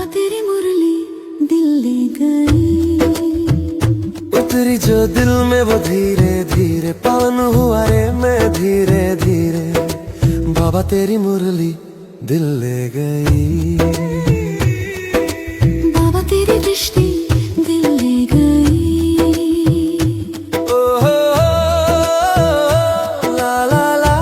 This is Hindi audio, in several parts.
बाबा तेरी मुरली दिल ले गई, उतरी जो दिल में वो धीरे धीरे, पावन हुआ रे मैं धीरे धीरे। बाबा तेरी मुरली दिल ले गई, बाबा तेरी दृष्टि दिल ले गई। ओ हो ला ला ला।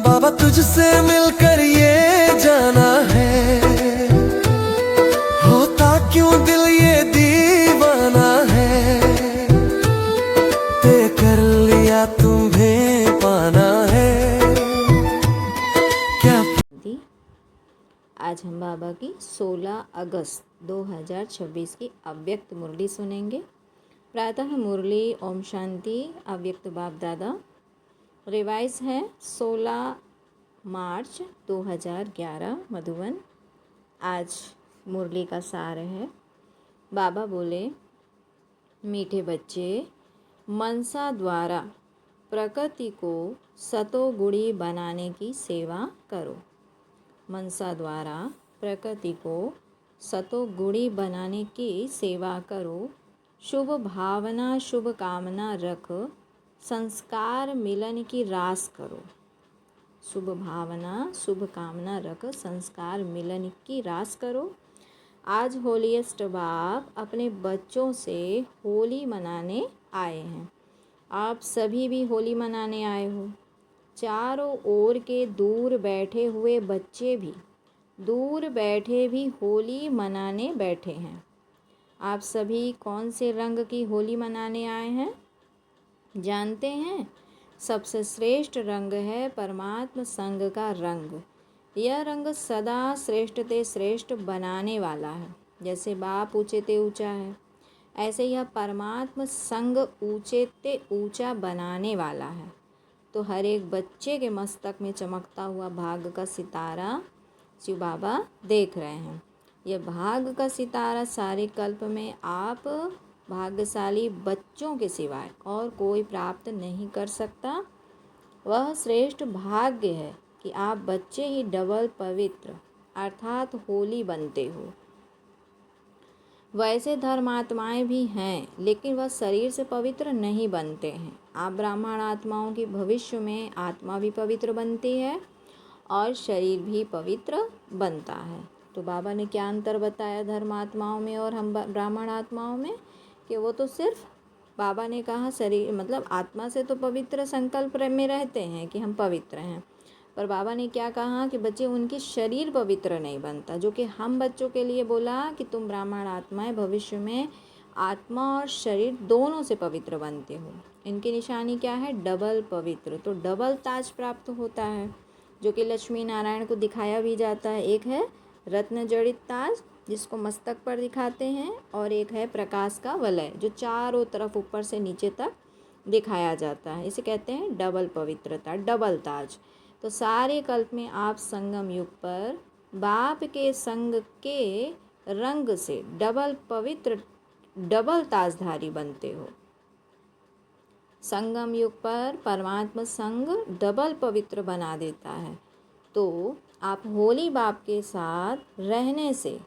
बाबा तुझसे मिलकर ये जाना है, होता क्यों दिल ये दीवाना है। तय कर लिया तुम्हें पाना है क्या। आज हम बाबा की 16 अगस्त 2026 की अव्यक्त मुरली सुनेंगे। प्रातः मुरली ओम शांति अव्यक्त बाप दादा। रिवाइज है 16 मार्च 2011 मधुबन। आज मुरली का सार है। बाबा बोले, मीठे बच्चे, मनसा द्वारा प्रकृति को सतोगुणी बनाने की सेवा करो। मनसा द्वारा प्रकृति को सतोगुणी बनाने की सेवा करो। शुभ भावना शुभ कामना रख संस्कार मिलन की रास करो। शुभ भावना शुभ कामना रख संस्कार मिलन की रास करो। आज होलीएस्ट बाप अपने बच्चों से होली मनाने आए हैं। आप सभी भी होली मनाने आए हो। चारों ओर के दूर बैठे हुए बच्चे भी दूर बैठे भी होली मनाने बैठे हैं। आप सभी कौन से रंग की होली मनाने आए हैं जानते हैं? सबसे श्रेष्ठ रंग है परमात्म संग का रंग। यह रंग सदा श्रेष्ठ ते श्रेष्ठ बनाने वाला है। जैसे बाप ऊंचे ते ऊंचा है, ऐसे यह परमात्म संग ऊंचे ते ऊंचा बनाने वाला है। तो हर एक बच्चे के मस्तक में चमकता हुआ भाग्य का सितारा शिव बाबा देख रहे हैं। यह भाग्य का सितारा सारे कल्प में आप भाग्यशाली बच्चों के सिवाय और कोई प्राप्त नहीं कर सकता। वह श्रेष्ठ भाग्य है कि आप बच्चे ही डबल पवित्र अर्थात होली बनते हो। वैसे धर्मात्माएं भी हैं, लेकिन वह शरीर से पवित्र नहीं बनते हैं। आप ब्राह्मण आत्माओं की भविष्य में आत्मा भी पवित्र बनती है और शरीर भी पवित्र बनता है। तो बाबा ने क्या अंतर बताया धर्मात्माओं में और हम ब्राह्मण आत्माओं में, कि वो तो सिर्फ बाबा ने कहा शरीर मतलब आत्मा से तो पवित्र संकल्प में रहते हैं कि हम पवित्र हैं, पर बाबा ने क्या कहा कि बच्चे उनकी शरीर पवित्र नहीं बनता। जो कि हम बच्चों के लिए बोला कि तुम ब्राह्मण आत्माएं भविष्य में आत्मा और शरीर दोनों से पवित्र बनते हो। इनकी निशानी क्या है? डबल पवित्र। तो डबल ताज प्राप्त होता है, जो कि लक्ष्मी नारायण को दिखाया भी जाता है। एक है रत्न जड़ित ताज जिसको मस्तक पर दिखाते हैं, और एक है प्रकाश का वलय जो चारों तरफ ऊपर से नीचे तक दिखाया जाता है। इसे कहते हैं डबल पवित्रता, डबल ताज। तो सारे कल्प में आप संगम युग पर बाप के संग के रंग से डबल पवित्र डबल ताजधारी बनते हो। संगम युग पर परमात्मा संग डबल पवित्र बना देता है। तो आप होली बाप के साथ रहने से,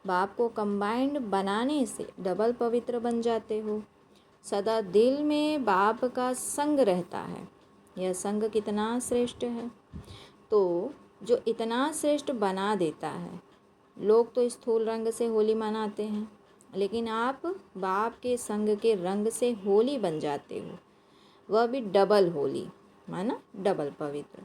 बाप को कंबाइंड बनाने से डबल पवित्र बन जाते हो। सदा दिल में बाप का संग रहता है। यह संग कितना श्रेष्ठ है, तो जो इतना श्रेष्ठ बना देता है। लोग तो स्थूल रंग से होली मनाते हैं, लेकिन आप बाप के संग के रंग से होली बन जाते हो, वह भी डबल होली, माना डबल पवित्र।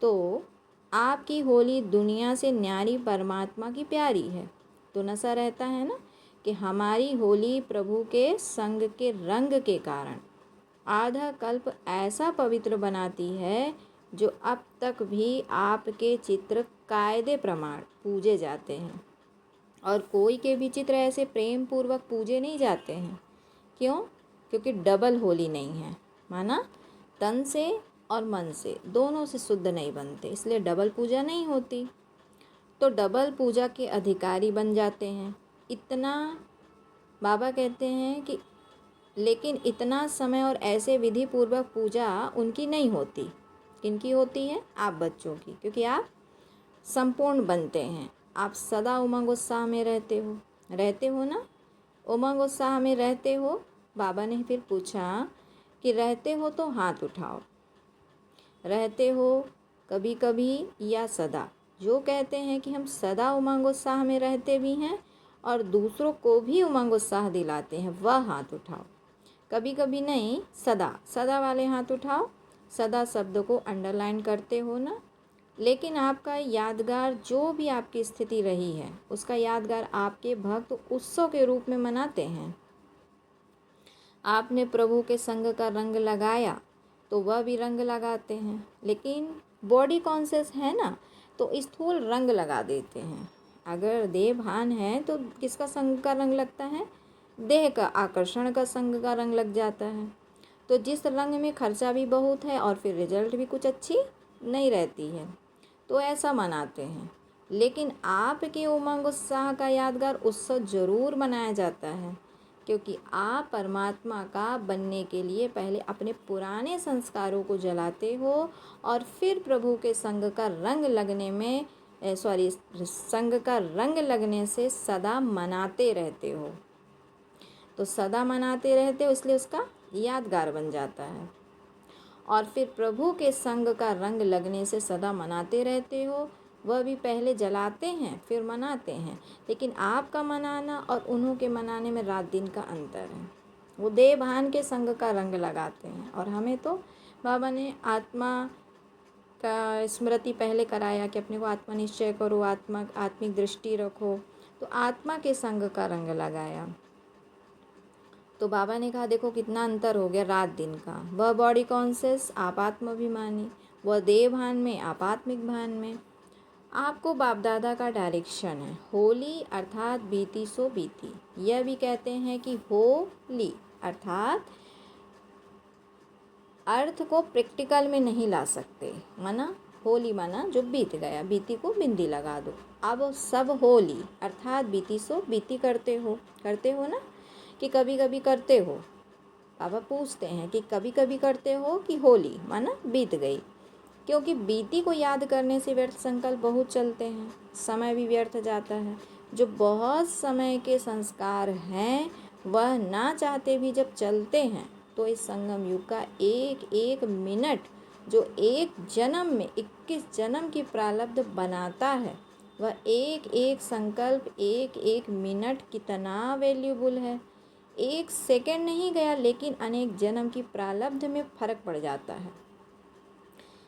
तो आपकी होली दुनिया से न्यारी परमात्मा की प्यारी है। तो नशा रहता है ना कि हमारी होली प्रभु के संग के रंग के कारण आधा कल्प ऐसा पवित्र बनाती है, जो अब तक भी आपके चित्र कायदे प्रमाण पूजे जाते हैं, और कोई के भी चित्र ऐसे प्रेम पूर्वक पूजे नहीं जाते हैं। क्यों? क्योंकि डबल होली नहीं है, माना तन से और मन से दोनों से शुद्ध नहीं बनते, इसलिए डबल पूजा नहीं होती। तो डबल पूजा के अधिकारी बन जाते हैं। इतना बाबा कहते हैं कि लेकिन इतना समय और ऐसे विधि पूर्वक पूजा उनकी नहीं होती। किनकी होती है? आप बच्चों की, क्योंकि आप संपूर्ण बनते हैं। आप सदा उमंग उत्साह में रहते हो ना? उमंग उत्साह में रहते हो। बाबा ने फिर पूछा कि रहते हो तो हाथ उठाओ। रहते हो कभी कभी या सदा? जो कहते हैं कि हम सदा उमंग उत्साह में रहते भी हैं और दूसरों को भी उमंग उत्साह दिलाते हैं, वह हाथ उठाओ। कभी कभी नहीं, सदा। सदा वाले हाथ उठाओ। सदा शब्द को अंडरलाइन करते हो ना? लेकिन आपका यादगार जो भी आपकी स्थिति रही है, उसका यादगार आपके भक्त उत्सव के रूप में मनाते हैं। आपने प्रभु के संग का रंग लगाया तो वह भी रंग लगाते हैं, लेकिन बॉडी कॉन्शियस है ना, तो स्थूल रंग लगा देते हैं। अगर देह भान है तो किसका संग का रंग लगता है? देह का, आकर्षण का संग का रंग लग जाता है। तो जिस रंग में खर्चा भी बहुत है और फिर रिजल्ट भी कुछ अच्छी नहीं रहती है, तो ऐसा मनाते हैं। लेकिन आपके उमंग उत्साह का यादगार उत्सव जरूर मनाया जाता है, क्योंकि आप परमात्मा का बनने के लिए पहले अपने पुराने संस्कारों को जलाते हो और फिर प्रभु के संग का रंग लगने में संग का रंग लगने से सदा मनाते रहते हो। तो सदा मनाते रहते हो, इसलिए उसका यादगार बन जाता है। और फिर प्रभु के संग का रंग लगने से सदा मनाते रहते हो। वह भी पहले जलाते हैं फिर मनाते हैं, लेकिन आपका मनाना और उन्हों के मनाने में रात दिन का अंतर है। वो देह भान के संग का रंग लगाते हैं और हमें तो बाबा ने आत्मा का स्मृति पहले कराया कि अपने को आत्मा निश्चय करो, आत्मिक दृष्टि रखो, तो आत्मा के संग का रंग लगाया। तो बाबा ने कहा देखो कितना अंतर हो गया रात दिन का। वह बॉडी कॉन्शियस, आप आत्माभिमानी। वह देह भान में, आप आत्मिक भान में। आपको बाप दादा का डायरेक्शन है। होली अर्थात बीती सो बीती। यह भी कहते हैं कि होली अर्थात अर्थ को प्रैक्टिकल में नहीं ला सकते। माना होली माना जो बीत गया, बीती को बिंदी लगा दो। अब सब होली अर्थात बीती सो बीती करते हो ना, कि कभी कभी करते हो। बाबा पूछते हैं कि कभी कभी करते हो कि होली माना बीत गई, क्योंकि बीती को याद करने से व्यर्थ संकल्प बहुत चलते हैं, समय भी व्यर्थ जाता है। जो बहुत समय के संस्कार हैं वह ना चाहते भी जब चलते हैं, तो इस संगम युग का एक एक मिनट जो एक जन्म में 21 जन्म की प्रारब्ध बनाता है, वह एक एक संकल्प, एक एक मिनट कितना वैल्यूबल है। एक सेकंड नहीं गया, लेकिन अनेक जन्म की प्रारब्ध में फर्क पड़ जाता है।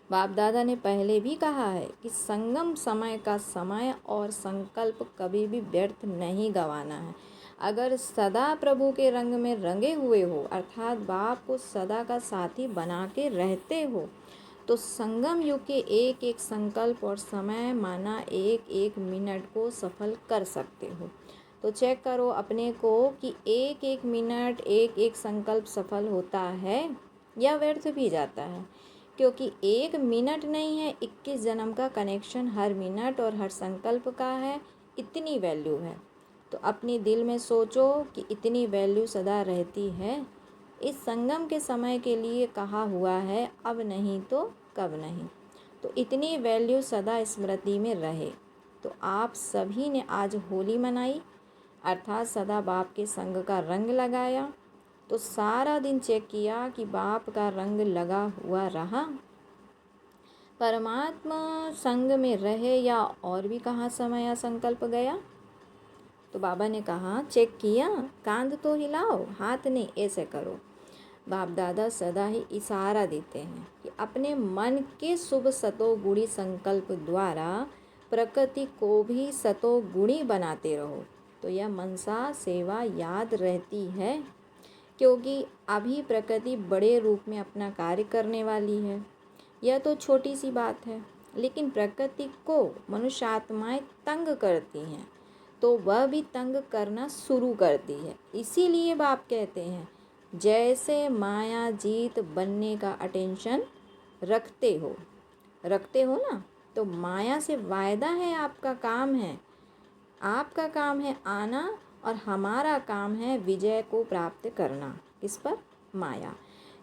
बाप दादा ने पहले भी कहा है कि संगम समय का समय और संकल्प कभी भी व्यर्थ नहीं गंवाना है। अगर सदा प्रभु के रंग में रंगे हुए हो, अर्थात बाप को सदा का साथी बना के रहते हो, तो संगम युग के एक एक संकल्प और समय माना एक एक मिनट को सफल कर सकते हो। तो चेक करो अपने को कि एक एक मिनट, एक एक संकल्प सफल होता है या व्यर्थ भी जाता है। क्योंकि एक मिनट नहीं है, 21 जन्म का कनेक्शन हर मिनट और हर संकल्प का है। इतनी वैल्यू है। तो अपने दिल में सोचो कि इतनी वैल्यू सदा रहती है। इस संगम के समय के लिए कहा हुआ है, अब नहीं तो कब नहीं। तो इतनी वैल्यू सदा स्मृति में रहे। तो आप सभी ने आज होली मनाई, अर्थात सदा बाप के संग का रंग लगाया। तो सारा दिन चेक किया कि बाप का रंग लगा हुआ रहा, परमात्मा संग में रहे, या और भी कहाँ समय या संकल्प गया। तो बाबा ने कहा चेक किया, कांध तो हिलाओ, हाथ नहीं, ऐसे करो। बाप दादा सदा ही इशारा देते हैं कि अपने मन के शुभ सतोगुणी संकल्प द्वारा प्रकृति को भी सतोगुणी बनाते रहो। तो यह मनसा सेवा याद रहती है, क्योंकि अभी प्रकृति बड़े रूप में अपना कार्य करने वाली है। यह तो छोटी सी बात है, लेकिन प्रकृति को मनुष्य आत्माएं तंग करती हैं, तो वह भी तंग करना शुरू करती है। इसीलिए बाप कहते हैं, जैसे माया जीत बनने का अटेंशन रखते हो ना, तो माया से वायदा है, आपका काम है आना और हमारा काम है विजय को प्राप्त करना। किस पर? माया।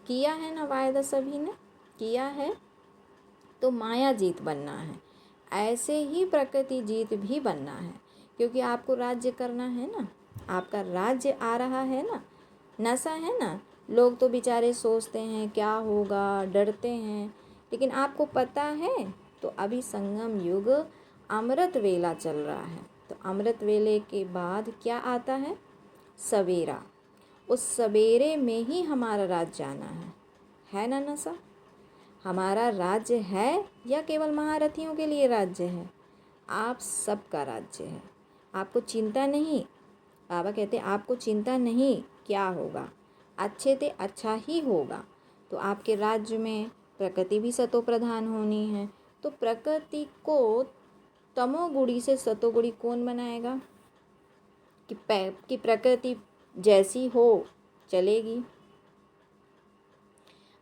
किया है ना वायदा, सभी ने किया है, तो माया जीत बनना है। ऐसे ही प्रकृति जीत भी बनना है, क्योंकि आपको राज्य करना है ना, आपका राज्य आ रहा है ना, नशा है ना। लोग तो बेचारे सोचते हैं क्या होगा, डरते हैं, लेकिन आपको पता है तो अभी संगम युग अमृत वेला चल रहा है। तो अमृत वेले के बाद क्या आता है? सवेरा। उस सवेरे में ही हमारा राज्य जाना है ना नशा? हमारा राज्य है या केवल महारथियों के लिए राज्य है? आप सबका राज्य है। आपको चिंता नहीं, बाबा कहते आपको चिंता नहीं क्या होगा, अच्छे से अच्छा ही होगा। तो आपके राज्य में प्रकृति भी सतो प्रधान होनी है। तो प्रकृति को तमोगुणी से सतोगुणी कौन बनाएगा? कि प्रकृति जैसी हो चलेगी,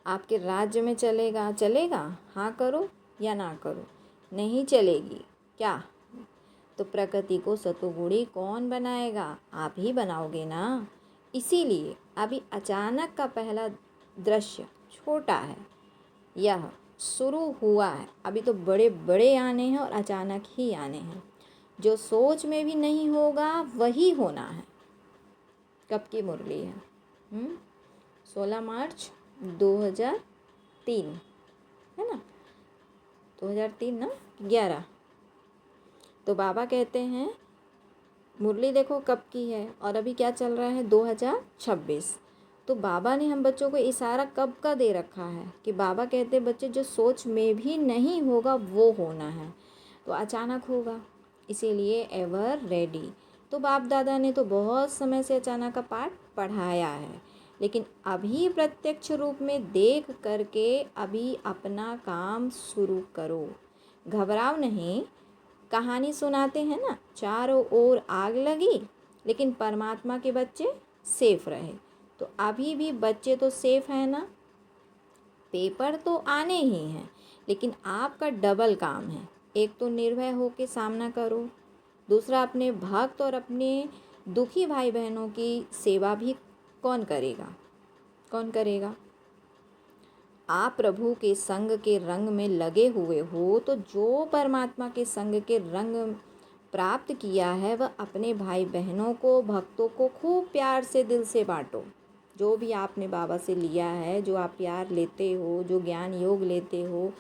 आपके राज्य में चलेगा, हाँ करो या ना करो, नहीं चलेगी क्या? तो प्रकृति को सतोगुणी कौन बनाएगा? आप ही बनाओगे ना। इसीलिए अभी अचानक का पहला दृश्य छोटा है, यह शुरू हुआ है। अभी तो बड़े बड़े आने हैं और अचानक ही आने हैं। जो सोच में भी नहीं होगा वही होना है। कब की मुरली है? 16 मार्च 2003 है ना, 2003 ना, 11। तो बाबा कहते हैं मुरली देखो कब की है और अभी क्या चल रहा है? 2026। तो बाबा ने हम बच्चों को इशारा कब का दे रखा है कि बाबा कहते हैं बच्चे जो सोच में भी नहीं होगा वो होना है, तो अचानक होगा। इसीलिए एवर रेडी। तो बाप दादा ने तो बहुत समय से अचानक का पाठ पढ़ाया है, लेकिन अभी प्रत्यक्ष रूप में देख करके अभी अपना काम शुरू करो। घबराओ नहीं। कहानी सुनाते हैं ना, चारों ओर आग लगी लेकिन परमात्मा के बच्चे सेफ रहे। तो अभी भी बच्चे तो सेफ है ना। पेपर तो आने ही हैं, लेकिन आपका डबल काम है। एक तो निर्भय होकर सामना करो, दूसरा अपने भक्त और अपने दुखी भाई बहनों की सेवा भी कौन करेगा? आप प्रभु के संग के रंग में लगे हुए हो, तो जो परमात्मा के संग के रंग प्राप्त किया है वह अपने भाई बहनों को, भक्तों को खूब प्यार से दिल से बांटो। जो भी आपने बाबा से लिया है, जो आप प्यार लेते हो, जो ज्ञान योग लेते हो,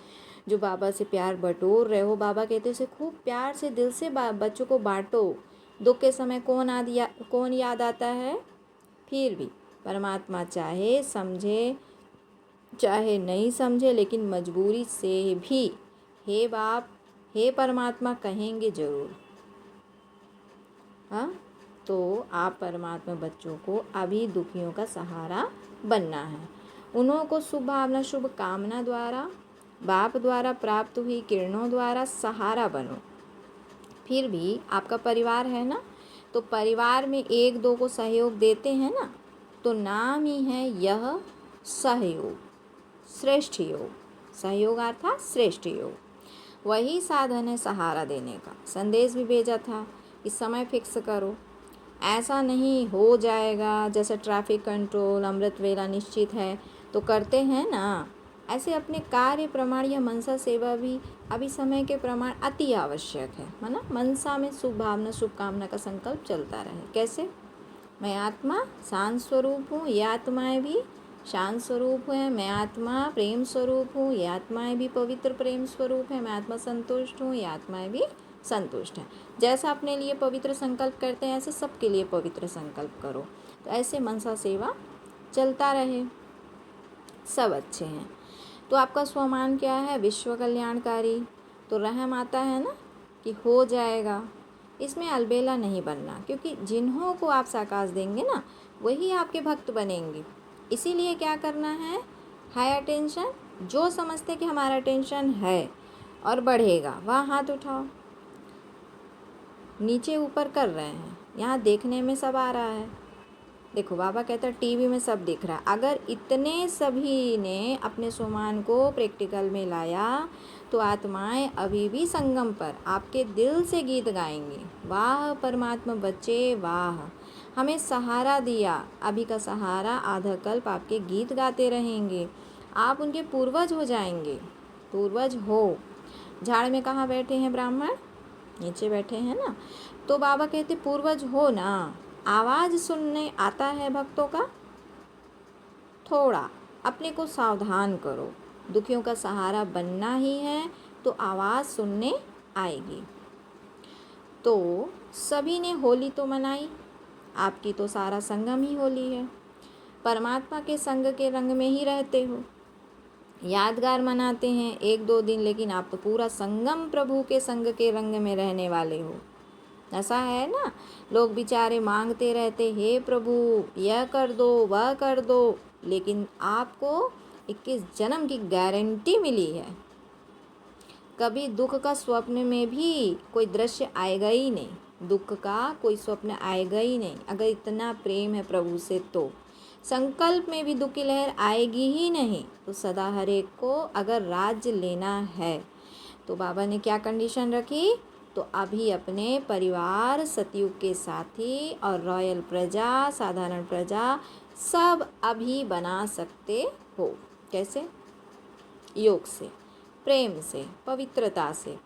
जो बाबा से प्यार बटोर रहे हो, बाबा कहते हैं उसे खूब प्यार से दिल से बच्चों को बांटो। दुख के समय कौन याद आता है? फिर भी परमात्मा चाहे समझे चाहे नहीं समझे, लेकिन मजबूरी से भी हे बाप, हे परमात्मा कहेंगे ज़रूर। हाँ, तो आप परमात्मा बच्चों को अभी दुखियों का सहारा बनना है। उन्हों को शुभ भावना, शुभ कामना द्वारा, बाप द्वारा प्राप्त हुई किरणों द्वारा सहारा बनो। फिर भी आपका परिवार है ना, तो परिवार में एक दो को सहयोग देते हैं ना, तो नाम ही है यह सहयोग, श्रेष्ठ योग। सहयोग अर्थात श्रेष्ठ योग, वही साधन है सहारा देने का। संदेश भी भेजा था कि समय फिक्स करो, ऐसा नहीं हो जाएगा जैसे ट्रैफिक कंट्रोल, अमृत वेला निश्चित है तो करते हैं ना, ऐसे अपने कार्य प्रमाण या मनसा सेवा भी अभी समय के प्रमाण अति आवश्यक है ना। मनसा में शुभ भावना, शुभकामना का संकल्प चलता रहे। कैसे? मैं आत्मा शांत स्वरूप हूँ, ये आत्माएं भी शांत स्वरूप है। मैं आत्मा प्रेम स्वरूप हूँ, ये आत्माएं भी पवित्र प्रेम स्वरूप है। मैं आत्मा संतुष्ट हूँ, ये आत्माएं भी संतुष्ट हैं। जैसा अपने लिए पवित्र संकल्प करते हैं ऐसे सबके लिए पवित्र संकल्प करो। तो ऐसे मनसा सेवा चलता रहे, सब अच्छे हैं। तो आपका स्वमान क्या है? विश्व कल्याणकारी। तो रहम आता है ना कि हो जाएगा, इसमें अलबेला नहीं बनना, क्योंकि जिन्हों को आप साकाश देंगे ना वही आपके भक्त बनेंगे। इसीलिए क्या करना है? High attention. जो समझते कि हमारा अटेंशन है और बढ़ेगा वहाँ हाथ उठाओ। नीचे ऊपर कर रहे हैं, यहाँ देखने में सब आ रहा है। देखो बाबा कहता है टीवी में सब दिख रहा है। अगर इतने सभी ने अपने स्वमान को प्रैक्टिकल में लाया तो आत्माएं अभी भी संगम पर आपके दिल से गीत गाएंगी। वाह परमात्मा बच्चे वाह, हमें सहारा दिया, अभी का सहारा आधा कल्प आपके गीत गाते रहेंगे, आप उनके पूर्वज हो जाएंगे। पूर्वज हो। झाड़ में कहाँ बैठे हैं ब्राह्मण? नीचे बैठे हैं ना। तो बाबा कहते पूर्वज हो ना। आवाज़ सुनने आता है भक्तों का? थोड़ा अपने को सावधान करो। दुखियों का सहारा बनना ही है तो आवाज़ सुनने आएगी। तो सभी ने होली तो मनाई, आपकी तो सारा संगम ही होली है। परमात्मा के संग के रंग में ही रहते हो। यादगार मनाते हैं 1-2 दिन, लेकिन आप तो पूरा संगम प्रभु के संग के रंग में रहने वाले हो। ऐसा है ना। लोग बेचारे मांगते रहते, हे प्रभु यह कर दो वह कर दो, लेकिन आपको 21 जन्म की गारंटी मिली है। कभी दुख का स्वप्न में भी कोई दृश्य आएगा ही नहीं, दुख का कोई स्वप्न आएगा ही नहीं। अगर इतना प्रेम है प्रभु से तो संकल्प में भी दुख की लहर आएगी ही नहीं। तो सदा हरे को अगर राज्य लेना है तो बाबा ने क्या कंडीशन रखी? तो अभी अपने परिवार, सतयुग के साथी और रॉयल प्रजा, साधारण प्रजा सब अभी बना सकते हो। कैसे? योग से, प्रेम से, पवित्रता से।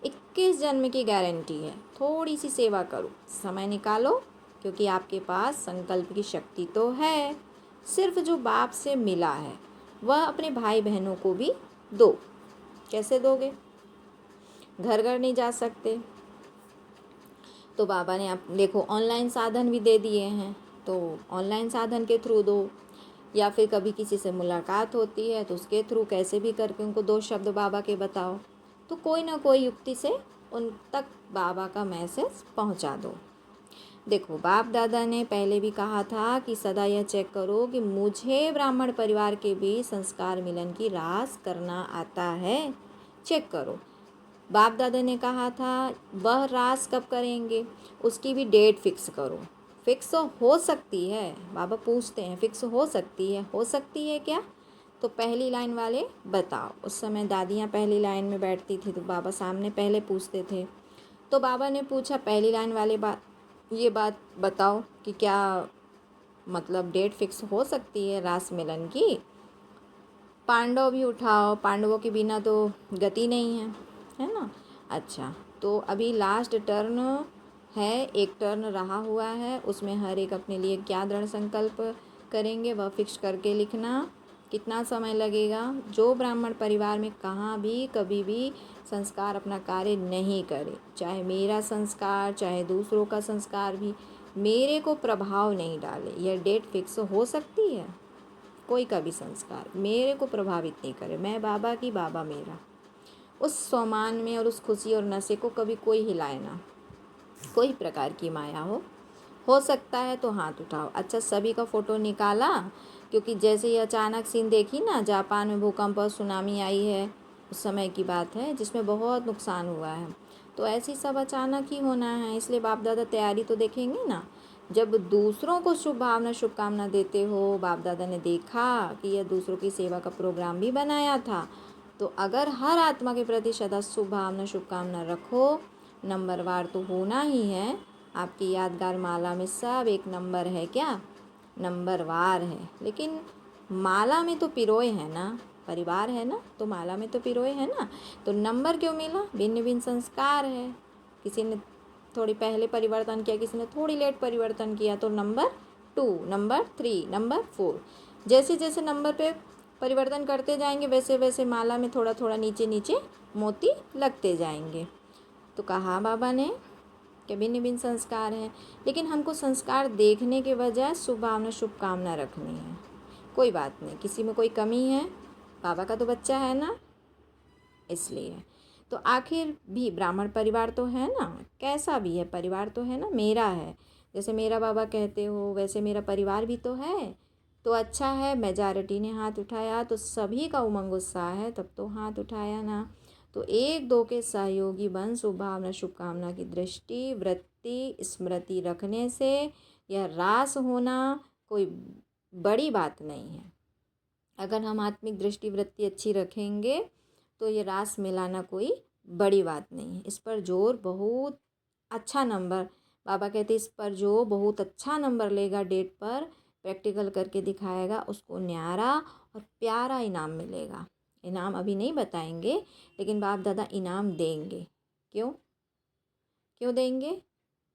21 जन्म की गारंटी है। थोड़ी सी सेवा करो, समय निकालो, क्योंकि आपके पास संकल्प की शक्ति तो है। सिर्फ जो बाप से मिला है वह अपने भाई बहनों को भी दो। कैसे दोगे? घर घर नहीं जा सकते, तो बाबा ने आप देखो ऑनलाइन साधन भी दे दिए हैं, तो ऑनलाइन साधन के थ्रू दो। या फिर कभी किसी से मुलाकात होती है तो उसके थ्रू कैसे भी करके उनको 2 शब्द बाबा के बताओ। तो कोई ना कोई युक्ति से उन तक बाबा का मैसेज पहुंचा दो। देखो बाप दादा ने पहले भी कहा था कि सदा यह चेक करो कि मुझे ब्राह्मण परिवार के भी संस्कार मिलन की रास करना आता है। चेक करो। बाप दादा ने कहा था वह रास कब करेंगे, उसकी भी डेट फिक्स करो। फिक्स हो सकती है? बाबा पूछते हैं फिक्स हो सकती है? हो सकती है क्या? तो पहली लाइन वाले बताओ। उस समय दादियाँ पहली लाइन में बैठती थी तो बाबा सामने पहले पूछते थे। तो बाबा ने पूछा पहली लाइन वाले ये बात बताओ कि क्या मतलब डेट फिक्स हो सकती है रास मिलन की? पांडव भी उठाओ, पांडवों के बिना तो गति नहीं है ना। अच्छा, तो अभी लास्ट टर्न है, एक टर्न रहा हुआ है, उसमें हर एक अपने लिए क्या दृढ़ संकल्प करेंगे वह फिक्स करके लिखना। कितना समय लगेगा? जो ब्राह्मण परिवार में कहाँ भी कभी भी संस्कार अपना कार्य नहीं करे, चाहे मेरा संस्कार चाहे दूसरों का संस्कार भी मेरे को प्रभाव नहीं डाले, यह डेट फिक्स हो सकती है। कोई का भी संस्कार मेरे को प्रभावित नहीं करे, मैं बाबा की, बाबा मेरा। उस सम्मान में और उस खुशी और नशे को कभी कोई हिलाए ना, कोई प्रकार की माया हो सकता है तो हाथ उठाओ। अच्छा, सभी का फ़ोटो निकाला, क्योंकि जैसे ही अचानक सीन देखी ना, जापान में भूकंप और सुनामी आई है, उस समय की बात है जिसमें बहुत नुकसान हुआ है। तो ऐसी सब अचानक ही होना है, इसलिए बाप दादा तैयारी तो देखेंगे ना। जब दूसरों को शुभ भावना शुभकामना देते हो, बाप दादा ने देखा कि यह दूसरों की सेवा का प्रोग्राम भी बनाया था, तो अगर हर आत्मा के प्रति सदा शुभ भावना शुभकामना रखो, नंबरवार तो होना ही है। आपकी यादगार माला में सब एक नंबर है क्या? नंबरवार है, लेकिन माला में तो पिरोए है ना, परिवार है ना, तो माला में तो पिरोए है ना। तो नंबर क्यों मिला? भिन्न भिन्न संस्कार है। किसी ने थोड़ी पहले परिवर्तन किया, किसी ने थोड़ी लेट परिवर्तन किया, तो नंबर 2, नंबर 3, नंबर 4, जैसे जैसे नंबर पे परिवर्तन करते जाएंगे वैसे वैसे माला में थोड़ा थोड़ा नीचे नीचे मोती लगते जाएंगे। तो कहा बाबा ने कि भिन्न भिन्न संस्कार हैं, लेकिन हमको संस्कार देखने के बजाय शुभ भावना शुभकामना रखनी है। कोई बात नहीं, किसी में कोई कमी है, बाबा का तो बच्चा है ना, इसलिए। तो आखिर भी ब्राह्मण परिवार तो है ना, कैसा भी है परिवार तो है ना, मेरा है। जैसे मेरा बाबा कहते हो वैसे मेरा परिवार भी तो है। तो अच्छा है, मेजॉरिटी ने हाथ उठाया तो सभी का उमंग उत्साह है, तब तो हाथ उठाया ना। तो 1-2 के सहयोगी बन शुभ भावना शुभकामना की दृष्टि वृत्ति स्मृति रखने से यह रास होना कोई बड़ी बात नहीं है। अगर हम आत्मिक दृष्टि वृत्ति अच्छी रखेंगे तो ये रास मिलाना कोई बड़ी बात नहीं है। इस पर जोर बहुत अच्छा नंबर बाबा कहते इस पर जो बहुत अच्छा नंबर लेगा डेट पर, प्रैक्टिकल करके दिखाएगा, उसको न्यारा और प्यारा इनाम मिलेगा। इनाम अभी नहीं बताएंगे, लेकिन बाप दादा इनाम देंगे। क्यों क्यों देंगे?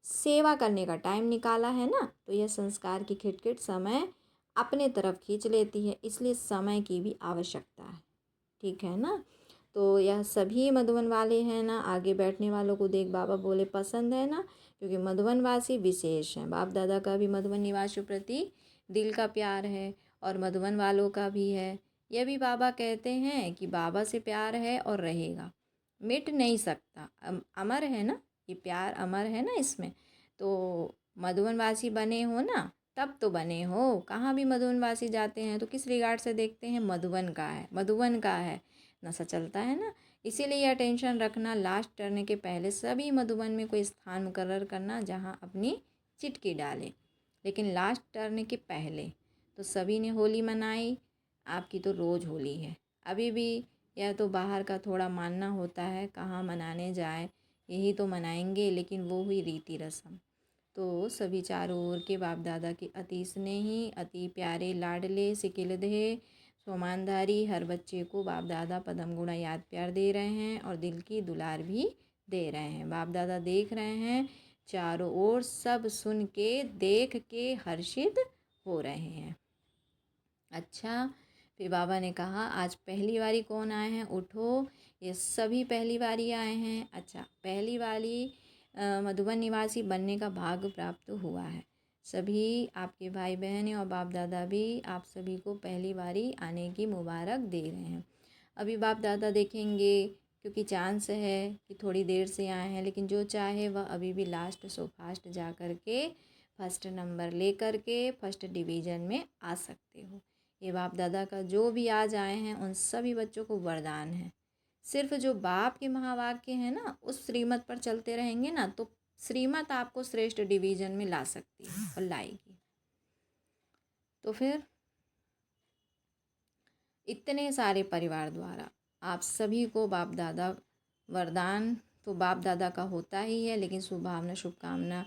सेवा करने का टाइम निकाला है ना, तो यह संस्कार की खिटखिट समय अपने तरफ खींच लेती है, इसलिए समय की भी आवश्यकता है। ठीक है ना। तो यह सभी मधुबन वाले हैं ना, आगे बैठने वालों को देख बाबा बोले पसंद है ना, क्योंकि मधुबनवासी विशेष हैं। बाप दादा का भी मधुबन निवासियों प्रति दिल का प्यार है और मधुबन वालों का भी है। यह भी बाबा कहते हैं कि बाबा से प्यार है और रहेगा, मिट नहीं सकता, अमर है ना, ये प्यार अमर है ना इसमें। तो मधुबनवासी बने हो ना, तब तो बने हो। कहाँ भी मधुबनवासी जाते हैं तो किस रिगार्ड से देखते हैं? मधुबन का है, मधुबन का है, नशा चलता है ना। इसीलिए यह टेंशन रखना, लास्ट टर्न के पहले सभी मधुबन में कोई स्थान मुकर्रर करना जहाँ अपनी चिटकी डाले। लेकिन लास्ट टर्न के पहले तो सभी ने होली मनाई, आपकी तो रोज़ होली है। अभी भी यह तो बाहर का थोड़ा मानना होता है, कहाँ मनाने जाए, यही तो मनाएंगे, लेकिन वो हुई रीति रस्म। तो सभी चारों ओर के बाप दादा के अति स्नेही, अति प्यारे, लाडले, सिकिलधे, सोमानधारी हर बच्चे को बाप दादा पदम गुणा याद प्यार दे रहे हैं और दिल की दुलार भी दे रहे हैं। बाप दादा देख रहे हैं, चारों ओर सब सुन के देख के हर्षित हो रहे हैं। अच्छा, फिर बाबा ने कहा आज पहली बारी कौन आए हैं? उठो, ये सभी पहली बारी आए हैं। अच्छा, पहली बारी मधुबन निवासी बनने का भाग्य प्राप्त हुआ है। सभी आपके भाई बहन और बाप दादा भी आप सभी को पहली बारी आने की मुबारक दे रहे हैं। अभी बाप दादा देखेंगे, क्योंकि चांस है कि थोड़ी देर से आए हैं, लेकिन जो चाहे वह अभी भी लास्ट सो फास्ट जा कर के फर्स्ट नंबर ले कर के फर्स्ट डिवीज़न में आ सकते हो। ये बाप दादा का जो भी आज आए हैं उन सभी बच्चों को वरदान है। सिर्फ जो बाप के महावाक्य हैं ना, उस श्रीमत पर चलते रहेंगे ना, तो श्रीमत आपको श्रेष्ठ डिवीज़न में ला सकती है और लाएगी। तो फिर इतने सारे परिवार द्वारा आप सभी को बाप दादा वरदान तो बाप दादा का होता ही है, लेकिन शुभभावना शुभकामना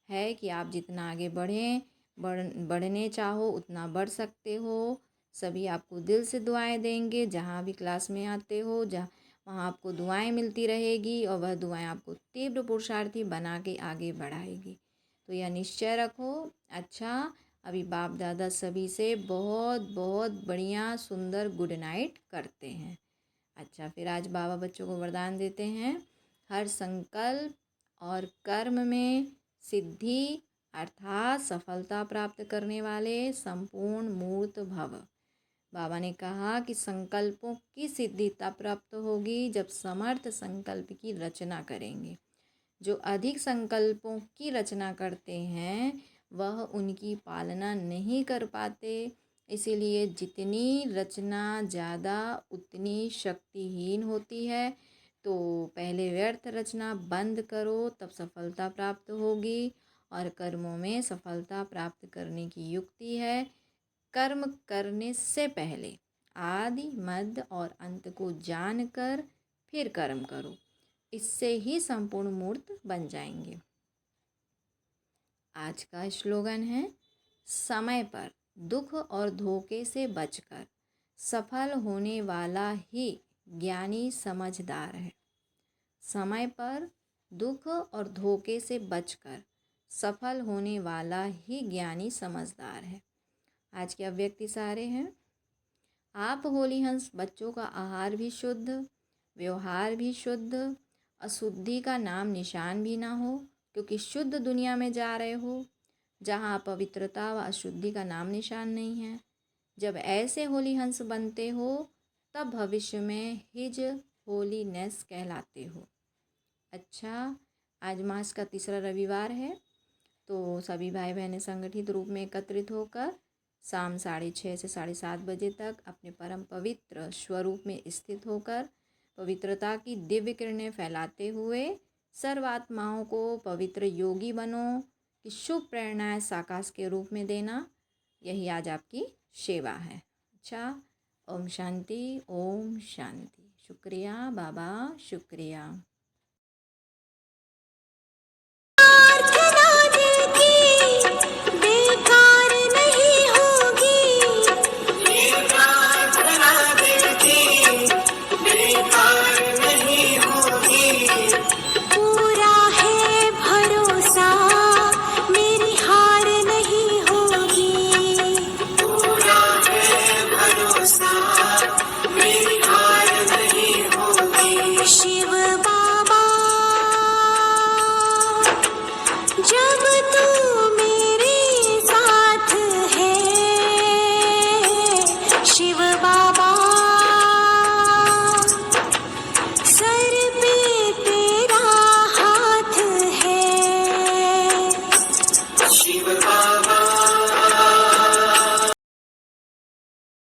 है कि आप जितना आगे बढ़ने चाहो उतना बढ़ सकते हो। सभी आपको दिल से दुआएं देंगे, जहाँ भी क्लास में आते हो जहाँ वहाँ आपको दुआएं मिलती रहेगी और वह दुआएं आपको तीव्र पुरुषार्थी बना के आगे बढ़ाएगी। तो यह निश्चय रखो। अच्छा, अभी बाप दादा सभी से बहुत बहुत बढ़िया सुंदर गुड नाइट करते हैं। अच्छा, फिर आज बाबा बच्चों को वरदान देते हैं, हर संकल्प और कर्म में सिद्धि अर्थात सफलता प्राप्त करने वाले संपूर्ण मूर्त भव। बाबा ने कहा कि संकल्पों की सिद्धि तब प्राप्त होगी जब समर्थ संकल्प की रचना करेंगे। जो अधिक संकल्पों की रचना करते हैं वह उनकी पालना नहीं कर पाते, इसीलिए जितनी रचना ज़्यादा उतनी शक्तिहीन होती है। तो पहले व्यर्थ रचना बंद करो, तब सफलता प्राप्त होगी। और कर्मों में सफलता प्राप्त करने की युक्ति है, कर्म करने से पहले आदि मध्य और अंत को जानकर फिर कर्म करो, इससे ही संपूर्ण मूर्त बन जाएंगे। आज का स्लोगन है, समय पर दुख और धोखे से बचकर सफल होने वाला ही ज्ञानी समझदार है। समय पर दुख और धोखे से बचकर सफल होने वाला ही ज्ञानी समझदार है। आज के अव्यक्ति सारे हैं, आप होली हंस बच्चों का आहार भी शुद्ध, व्यवहार भी शुद्ध, अशुद्धि का नाम निशान भी ना हो, क्योंकि शुद्ध दुनिया में जा रहे हो जहाँ पवित्रता व अशुद्धि का नाम निशान नहीं है। जब ऐसे होली हंस बनते हो तब भविष्य में हिज होलीनेस कहलाते हो। अच्छा, आज मास का तीसरा रविवार है, तो सभी भाई बहनें संगठित रूप में एकत्रित होकर शाम 6:30 से 7:30 बजे तक अपने परम पवित्र स्वरूप में स्थित होकर पवित्रता की दिव्य किरणें फैलाते हुए सर्वात्माओं को पवित्र योगी बनो कि शुभ प्रेरणाएं साकाश के रूप में देना, यही आज आपकी सेवा है। अच्छा, ओम शांति, ओम शांति। शुक्रिया बाबा, शुक्रिया। पे